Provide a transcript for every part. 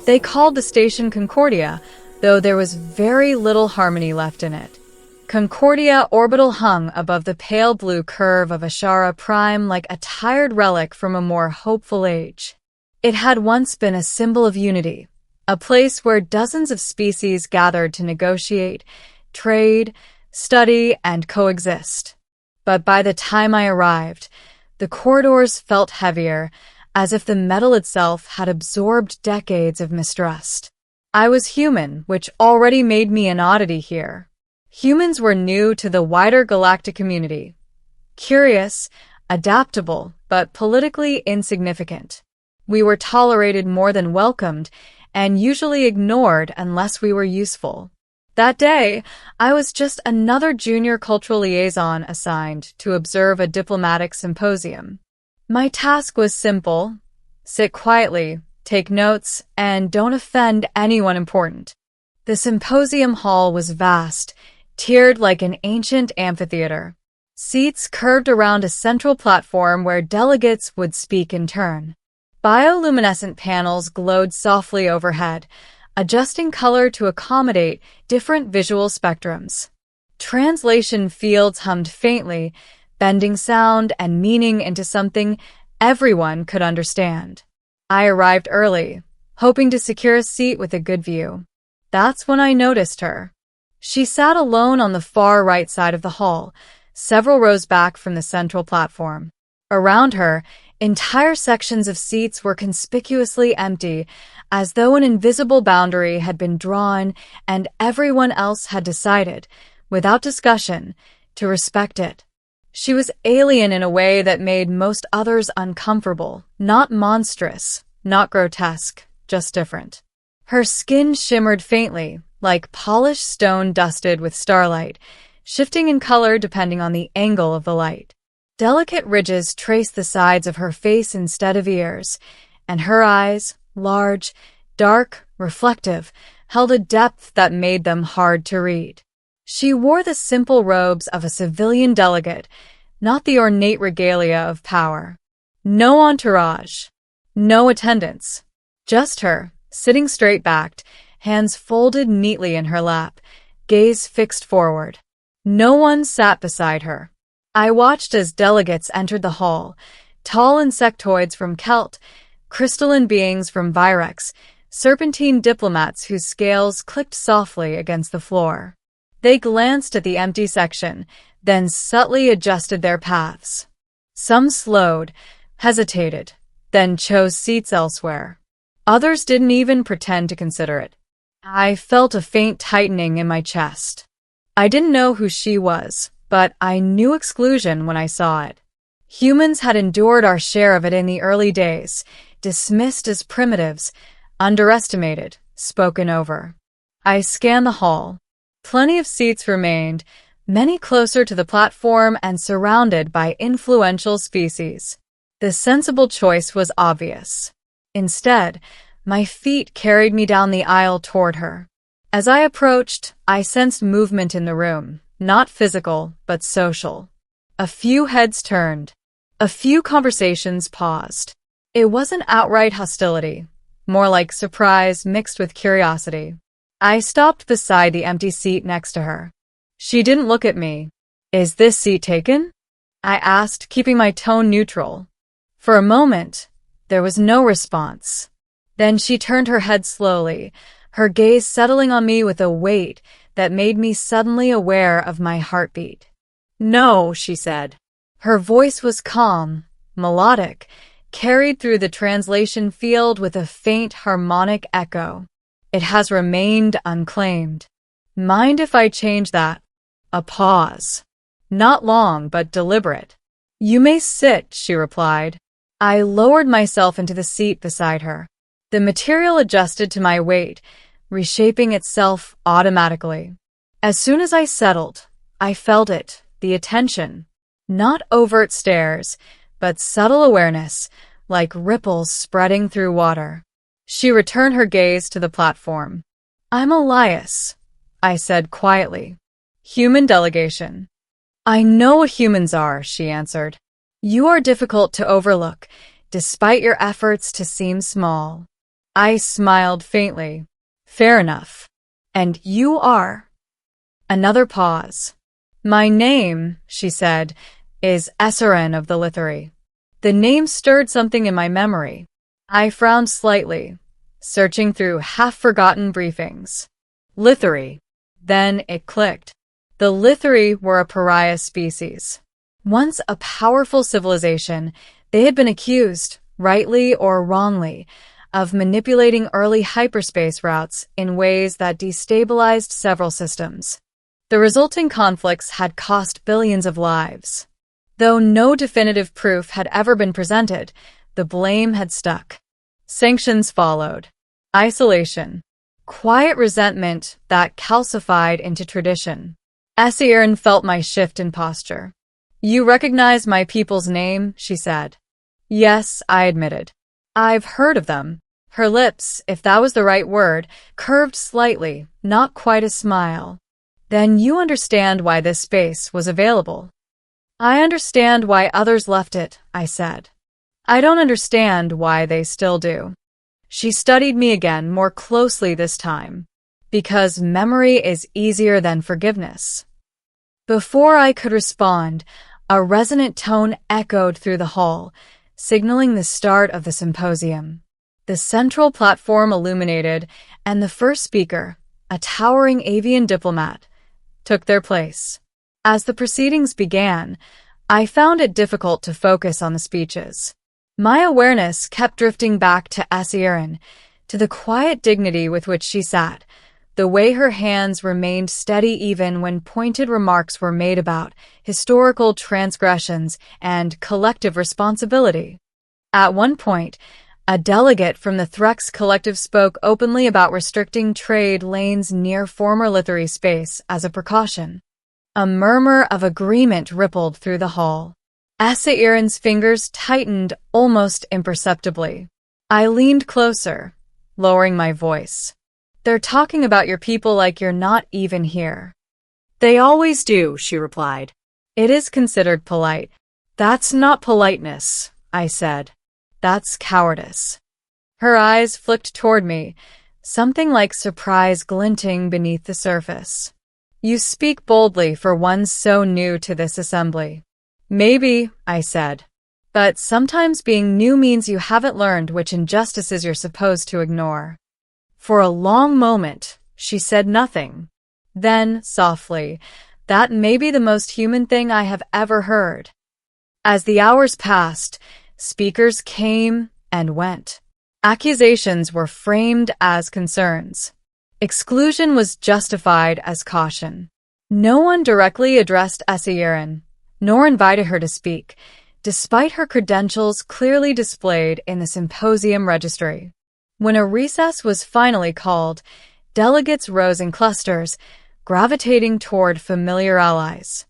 They called the station Concordia, though there was very little harmony left in it. Concordia orbital hung above the pale blue curve of Ashara Prime like a tired relic from a more hopeful age. It had once been a symbol of unity, a place where dozens of species gathered to negotiate, trade, study, and coexist. But by the time I arrived, the corridors felt heavier, as if the metal itself had absorbed decades of mistrust. I was human, which already made me an oddity here. Humans were new to the wider galactic community. Curious, adaptable, but politically insignificant. We were tolerated more than welcomed, and usually ignored unless we were useful. That day, I was just another junior cultural liaison assigned to observe a diplomatic symposium. My task was simple: sit quietly, take notes, and don't offend anyone important. The symposium hall was vast, tiered like an ancient amphitheater. Seats curved around a central platform where delegates would speak in turn. Bioluminescent panels glowed softly overhead, adjusting color to accommodate different visual spectrums. Translation fields hummed faintly, bending sound and meaning into something everyone could understand. I arrived early, hoping to secure a seat with a good view. That's when I noticed her. She sat alone on the far right side of the hall, several rows back from the central platform. Around her, entire sections of seats were conspicuously empty, as though an invisible boundary had been drawn and everyone else had decided, without discussion, to respect it. She was alien in a way that made most others uncomfortable, not monstrous, not grotesque, just different. Her skin shimmered faintly, like polished stone dusted with starlight, shifting in color depending on the angle of the light. Delicate ridges traced the sides of her face instead of ears, and her eyes, large, dark, reflective, held a depth that made them hard to read. She wore the simple robes of a civilian delegate, not the ornate regalia of power. No entourage, no attendants, just her, sitting straight-backed, hands folded neatly in her lap, gaze fixed forward. No one sat beside her. I watched as delegates entered the hall, tall insectoids from Kelt, crystalline beings from Virex, serpentine diplomats whose scales clicked softly against the floor. They glanced at the empty section, then subtly adjusted their paths. Some slowed, hesitated, then chose seats elsewhere. Others didn't even pretend to consider it. I felt a faint tightening in my chest. I didn't know who she was, but I knew exclusion when I saw it. Humans had endured our share of it in the early days, dismissed as primitives, underestimated, spoken over. I scanned the hall. Plenty of seats remained, many closer to the platform and surrounded by influential species. The sensible choice was obvious. Instead, my feet carried me down the aisle toward her. As I approached, I sensed movement in the room. Not physical, but social. A few heads turned. A few conversations paused. It wasn't outright hostility, more like surprise mixed with curiosity. I stopped beside the empty seat next to her. She didn't look at me. "Is this seat taken?" I asked, keeping my tone neutral. For a moment, there was no response. Then she turned her head slowly, her gaze settling on me with a weight that made me suddenly aware of my heartbeat. "No," she said. Her voice was calm, melodic, carried through the translation field with a faint harmonic echo. "It has remained unclaimed. Mind if I change that?" A pause. Not long, but deliberate. "You may sit," she replied. I lowered myself into the seat beside her. The material adjusted to my weight, reshaping itself automatically. As soon as I settled, I felt it, the attention. Not overt stares, but subtle awareness, like ripples spreading through water. She returned her gaze to the platform. "I'm Elias," I said quietly. "Human delegation." "I know what humans are," she answered. "You are difficult to overlook, despite your efforts to seem small." I smiled faintly. Fair enough. And you are? Another pause. My name, she said, is Esserin of the Lithari. The name stirred something in my memory. I frowned slightly, searching through half-forgotten briefings. Lithari. Then it clicked. The Lithari were a pariah species. Once a powerful civilization, they had been accused, rightly or wrongly, of manipulating early hyperspace routes in ways that destabilized several systems. The resulting conflicts had cost billions of lives. Though no definitive proof had ever been presented, the blame had stuck. Sanctions followed. Isolation. Quiet resentment that calcified into tradition. Esserin felt my shift in posture. You recognize my people's name, she said. Yes, I admitted. I've heard of them. Her lips, if that was the right word, curved slightly, not quite a smile. Then you understand why this space was available. I understand why others left it, I said. I don't understand why they still do. She studied me again, more closely this time. Because memory is easier than forgiveness. Before I could respond, a resonant tone echoed through the hall, signaling the start of the symposium. The central platform illuminated, and the first speaker, a towering avian diplomat, took their place. As the proceedings began, I found it difficult to focus on the speeches. My awareness kept drifting back to Esserin, to the quiet dignity with which she sat, the way her hands remained steady even when pointed remarks were made about historical transgressions and collective responsibility. At one point, a delegate from the Threx Collective spoke openly about restricting trade lanes near former Lithari space as a precaution. A murmur of agreement rippled through the hall. Esserin's fingers tightened almost imperceptibly. I leaned closer, lowering my voice. They're talking about your people like you're not even here. They always do, she replied. It is considered polite. That's not politeness, I said. That's cowardice. Her eyes flicked toward me, something like surprise glinting beneath the surface. You speak boldly for one so new to this assembly. Maybe, I said. But sometimes being new means you haven't learned which injustices you're supposed to ignore. For a long moment, she said nothing. Then, softly, that may be the most human thing I have ever heard. As the hours passed, speakers came and went. Accusations were framed as concerns. Exclusion was justified as caution. No one directly addressed Esserin, nor invited her to speak, despite her credentials clearly displayed in the symposium registry. When a recess was finally called, delegates rose in clusters, gravitating toward familiar allies.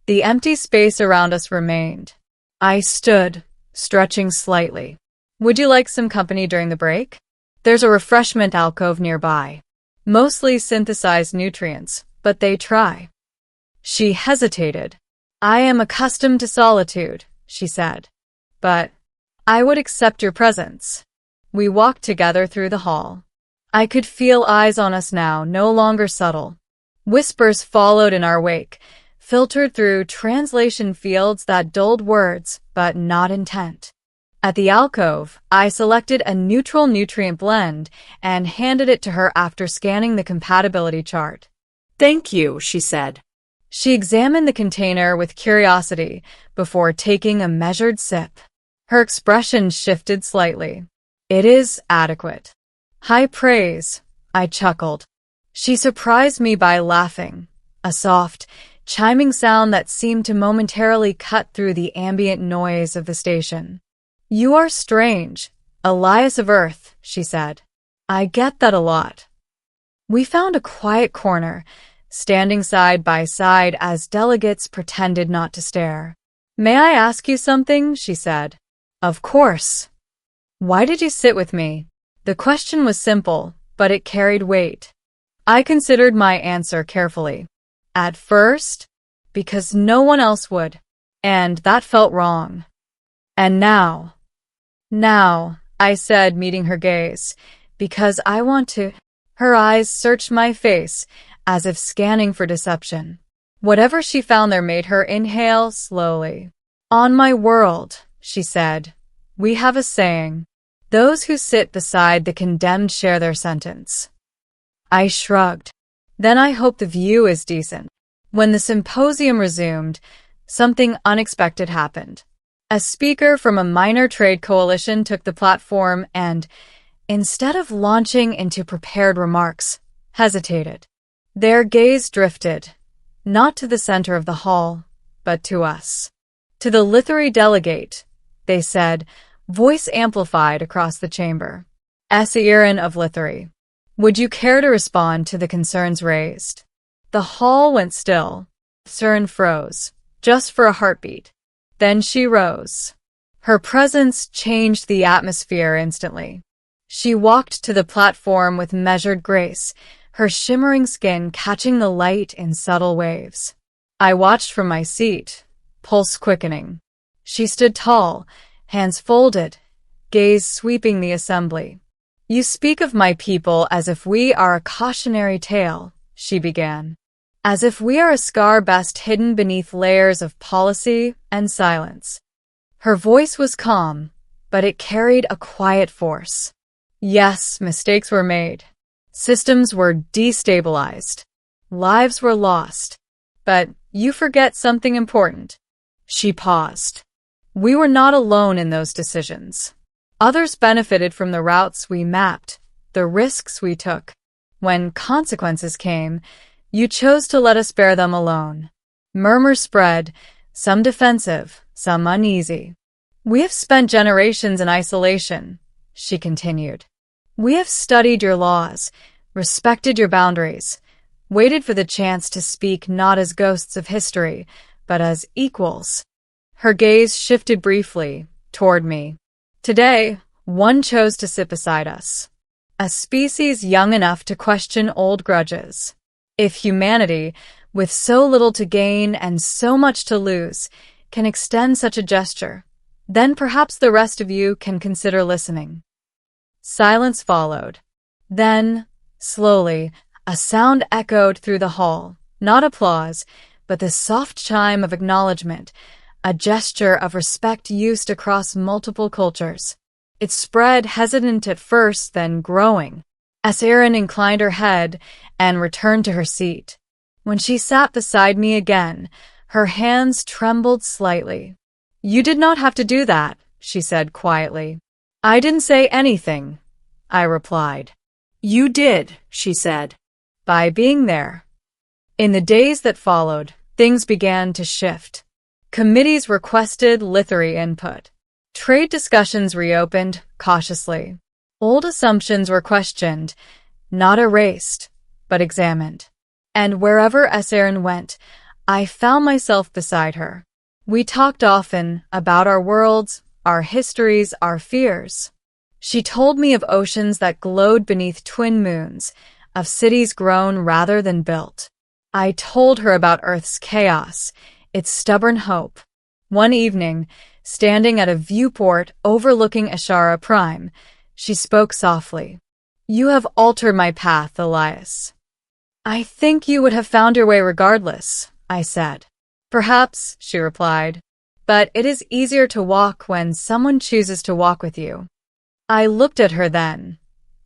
The empty space around us remained. I stood, stretching slightly. Would you like some company during the break? There's a refreshment alcove nearby. Mostly synthesized nutrients, but they try. She hesitated. I am accustomed to solitude, she said. But I would accept your presence. We walked together through the hall. I could feel eyes on us now, no longer subtle. Whispers followed in our wake, filtered through translation fields that dulled words, but not intent. At the alcove, I selected a neutral nutrient blend and handed it to her after scanning the compatibility chart. Thank you, she said. She examined the container with curiosity before taking a measured sip. Her expression shifted slightly. It is adequate. High praise, I chuckled. She surprised me by laughing, a soft, chiming sound that seemed to momentarily cut through the ambient noise of the station. You are strange, Elias of Earth, she said. I get that a lot. We found a quiet corner, standing side by side as delegates pretended not to stare. May I ask you something? She said. Of course. Why did you sit with me? The question was simple, but it carried weight. I considered my answer carefully. At first, because no one else would, and that felt wrong. And now, I said, meeting her gaze, Because I want to. Her eyes searched my face, as if scanning for deception. Whatever she found there made her inhale slowly. On my world, she said, we have a saying. Those who sit beside the condemned share their sentence. I shrugged. Then I hope the view is decent. When the symposium resumed, something unexpected happened. A speaker from a minor trade coalition took the platform and, instead of launching into prepared remarks, hesitated. Their gaze drifted, not to the center of the hall, but to us. To the Lithari delegate, they said, voice amplified across the chamber. Asiran of Lithari, would you care to respond to the concerns raised? The hall went still. Asiran froze, just for a heartbeat. Then she rose. Her presence changed the atmosphere instantly. She walked to the platform with measured grace, her shimmering skin catching the light in subtle waves. I watched from my seat, pulse quickening. She stood tall, hands folded, gaze sweeping the assembly. You speak of my people as if we are a cautionary tale, she began. As if we are a scar best hidden beneath layers of policy and silence. Her voice was calm, but it carried a quiet force. Yes, mistakes were made. Systems were destabilized. Lives were lost. But you forget something important. She paused. We were not alone in those decisions. Others benefited from the routes we mapped, the risks we took. When consequences came, you chose to let us bear them alone. Murmurs spread, some defensive, some uneasy. We have spent generations in isolation, she continued. We have studied your laws, respected your boundaries, waited for the chance to speak not as ghosts of history, but as equals. Her gaze shifted briefly, toward me. Today, one chose to sit beside us. A species young enough to question old grudges. If humanity, with so little to gain and so much to lose, can extend such a gesture, then perhaps the rest of you can consider listening. Silence followed. Then, slowly, a sound echoed through the hall, not applause, but the soft chime of acknowledgement, a gesture of respect used across multiple cultures. It spread, hesitant at first, then growing. Asiran inclined her head and returned to her seat. When she sat beside me again, her hands trembled slightly. You did not have to do that, she said quietly. I didn't say anything, I replied. You did, she said. By being there. In the days that followed, things began to shift. Committees requested Lithari input. Trade discussions reopened, cautiously. Old assumptions were questioned, not erased, but examined. And wherever Asiran went, I found myself beside her. We talked often about our worlds, our histories, our fears. She told me of oceans that glowed beneath twin moons, of cities grown rather than built. I told her about Earth's chaos, its stubborn hope. One evening, standing at a viewport overlooking Ashara Prime, she spoke softly. You have altered my path, Elias. I think you would have found your way regardless, I said. Perhaps, she replied, but it is easier to walk when someone chooses to walk with you. I looked at her then,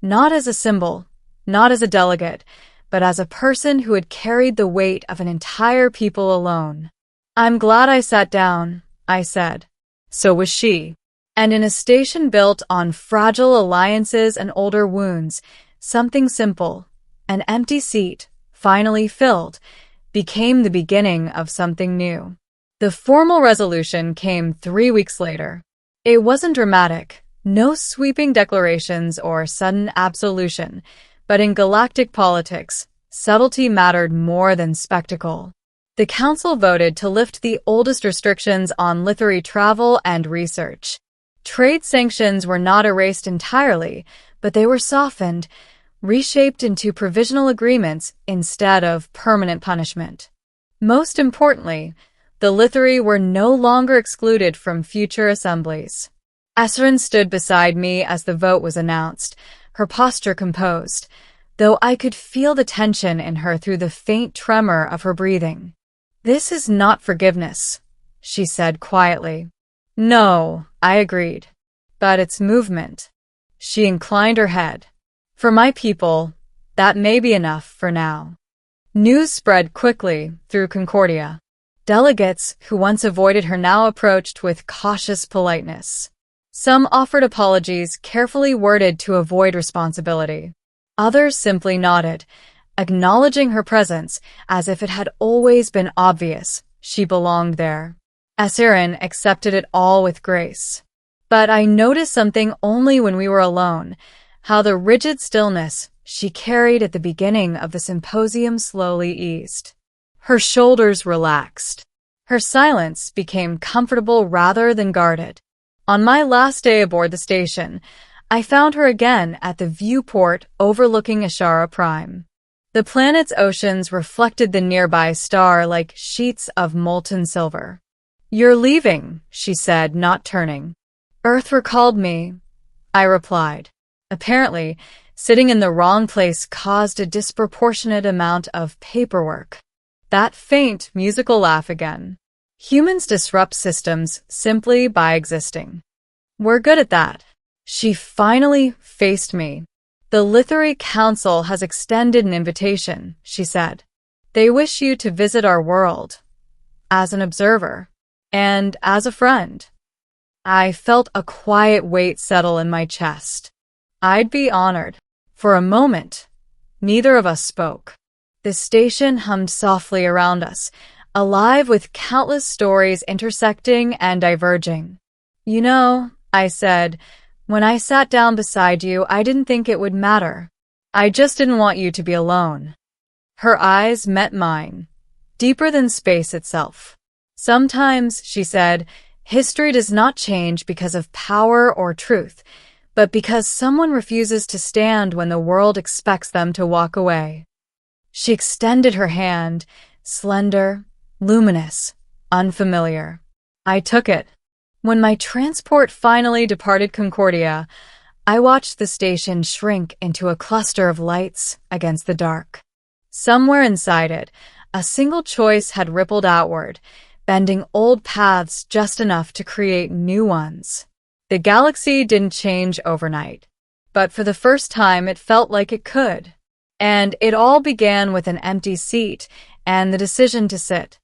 not as a symbol, not as a delegate, but as a person who had carried the weight of an entire people alone. I'm glad I sat down, I said. So was she. And in a station built on fragile alliances and older wounds, something simple, an empty seat, finally filled, became the beginning of something new. The formal resolution came 3 weeks later. It wasn't dramatic, no sweeping declarations or sudden absolution, but in galactic politics, subtlety mattered more than spectacle. The council voted to lift the oldest restrictions on Lithari travel and research. Trade sanctions were not erased entirely, but they were softened, reshaped into provisional agreements instead of permanent punishment. Most importantly, the Lithari were no longer excluded from future assemblies. Asiran stood beside me as the vote was announced, her posture composed, though I could feel the tension in her through the faint tremor of her breathing. "This is not forgiveness," she said quietly. "No," I agreed. "But it's movement." She inclined her head. "For my people, that may be enough for now." News spread quickly through Concordia. Delegates who once avoided her now approached with cautious politeness. Some offered apologies carefully worded to avoid responsibility. Others simply nodded, acknowledging her presence as if it had always been obvious she belonged there. Asirin accepted it all with grace. But I noticed something only when we were alone, how the rigid stillness she carried at the beginning of the symposium slowly eased. Her shoulders relaxed. Her silence became comfortable rather than guarded. On my last day aboard the station, I found her again at the viewport overlooking Ashara Prime. The planet's oceans reflected the nearby star like sheets of molten silver. "You're leaving," she said, not turning. "Earth recalled me," I replied. Apparently, sitting in the wrong place caused a disproportionate amount of paperwork. That faint musical laugh again. Humans disrupt systems simply by existing. We're good at that. She finally faced me. "The Literary Council has extended an invitation," she said. "They wish you to visit our world. As an observer. And as a friend." I felt a quiet weight settle in my chest. I'd be honored. For a moment, neither of us spoke. The station hummed softly around us, alive with countless stories intersecting and diverging. "You know," I said, "when I sat down beside you, I didn't think it would matter. I just didn't want you to be alone." Her eyes met mine, deeper than space itself. "Sometimes," she said, "history does not change because of power or truth, but because someone refuses to stand when the world expects them to walk away." She extended her hand, slender, luminous, unfamiliar. I took it. When my transport finally departed Concordia, I watched the station shrink into a cluster of lights against the dark. Somewhere inside it, a single choice had rippled outward, bending old paths just enough to create new ones. The galaxy didn't change overnight, but for the first time it felt like it could. And it all began with an empty seat and the decision to sit.